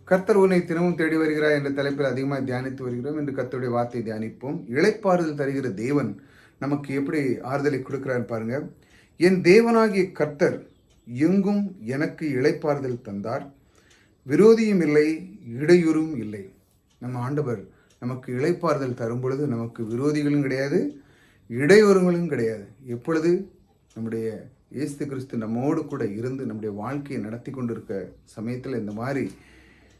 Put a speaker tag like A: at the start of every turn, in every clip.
A: கர்த்தர் உன்னை தினமும் தேடி வருகிறார் என்ற தலைப்பில் அதிகமாக தியானித்து வருகிறோம். என்று கர்த்தருடைய வார்த்தை தியானிப்போம். இளைப்பாறுதல் தருகிற தேவன் நமக்கு எப்படி ஆறுதலை கொடுக்கிறார் பாருங்க. என் தேவனாகிய கர்த்தர் எங்கும் எனக்கு இளைப்பாறுதல் தந்தார், விரோதியும் இல்லை, இடையூறும் இல்லை. நம்ம ஆண்டவர் நமக்கு இளைப்பாறுதல் தரும் பொழுது நமக்கு விரோதிகளும் கிடையாது, இடையூறுகளும் கிடையாது. எப்பொழுது நம்முடைய இயேசு கிறிஸ்து நம்மோடு கூட இருந்து நம்முடைய வாழ்க்கையை நடத்தி கொண்டிருக்க சமயத்தில் இந்த மாதிரி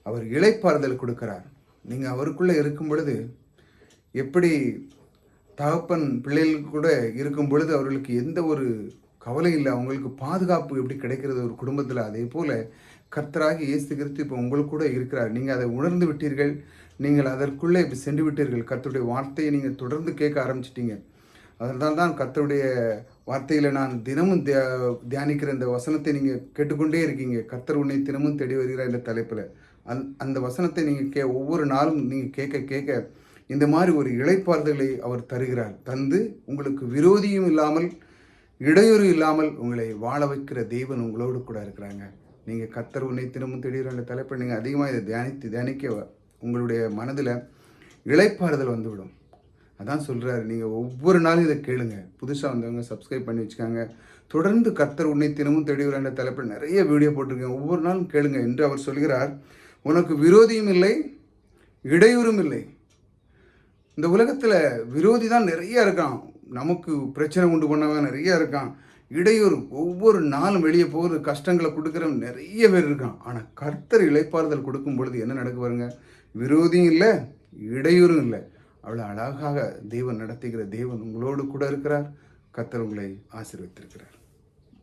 A: அவர் இளைப்பாறுதல் கொடுக்கிறார். நீங்கள் அவருக்குள்ளே இருக்கும் பொழுது எப்படி தகப்பன் பிள்ளைகளுக்கு கூட இருக்கும் பொழுது அவர்களுக்கு எந்த ஒரு கவலை இல்லை, அவங்களுக்கு பாதுகாப்பு எப்படி கிடைக்கிறது ஒரு குடும்பத்தில், அதே போல் கர்த்தராகி இயேசு கிறிஸ்து இப்போ உங்களுக்கு கூட இருக்கிறார். நீங்கள் அதை உணர்ந்து விட்டீர்கள், நீங்கள் அதற்குள்ளே இப்போ சென்று விட்டீர்கள். கர்த்தருடைய வார்த்தையை நீங்கள் தொடர்ந்து கேட்க ஆரம்பிச்சிட்டீங்க. அதனால் தான் கர்த்தருடைய வார்த்தையில் நான் தினமும் தியானிக்கிற இந்த வசனத்தை நீங்கள் கேட்டுக்கொண்டே இருக்கீங்க. கர்த்தர் உன்னை தினமும் தேடி வருகிறார் என்ற தலைப்பில் அந்த வசனத்தை நீங்கள் ஒவ்வொரு நாளும் நீங்கள் கேட்க கேட்க இந்த மாதிரி ஒரு இளைப்பாறுதலை அவர் தருகிறார். தந்து உங்களுக்கு விரோதியும் இல்லாமல் இடையூறு இல்லாமல் உங்களை வாழ வைக்கிற தேவன் உங்களோடு கூட இருக்கிறாங்க. நீங்கள் கர்த்தர் உன்னை தினமும் தேடுகிற என்ற தலைப்பை நீங்கள் அதிகமாக இதை தியானிக்க உங்களுடைய மனதில் இளைப்பாறுதல் வந்துவிடும். அதான் சொல்கிறாரு, நீங்கள் ஒவ்வொரு நாளும் இதை கேளுங்க. புதுசாக வந்தவங்க சப்ஸ்கிரைப் பண்ணி வச்சுக்காங்க. தொடர்ந்து கர்த்தர் உன்னை தினமும் தேடுகிற என்ற தலைப்பில் நிறைய வீடியோ போட்டிருக்கேன். ஒவ்வொரு நாளும் கேளுங்க என்று அவர் சொல்கிறார். உனக்கு விரோதியும் இல்லை, இடையூறும் இல்லை. இந்த உலகத்தில் விரோதி தான் நிறைய இருக்கான், நமக்கு பிரச்சனை உண்டு பண்ணவன் நிறைய இருக்கான், இடையூறு ஒவ்வொரு நாளும் வெளியே போகிற கஷ்டங்களை கொடுக்குறவன் நிறைய பேர் இருக்கான். ஆனால் கர்த்தர் இளைப்பாறுதல் கொடுக்கும் பொழுது என்ன நடக்க பாருங்க, விரோதியும் இல்லை, இடையூறும் இல்லை. அவ்வளோ அழகாக தேவன் நடத்துகிற தேவன் உங்களோடு கூட இருக்கிறார். கர்த்தர் உங்களை ஆசீர்வதித்திருக்கிறார்.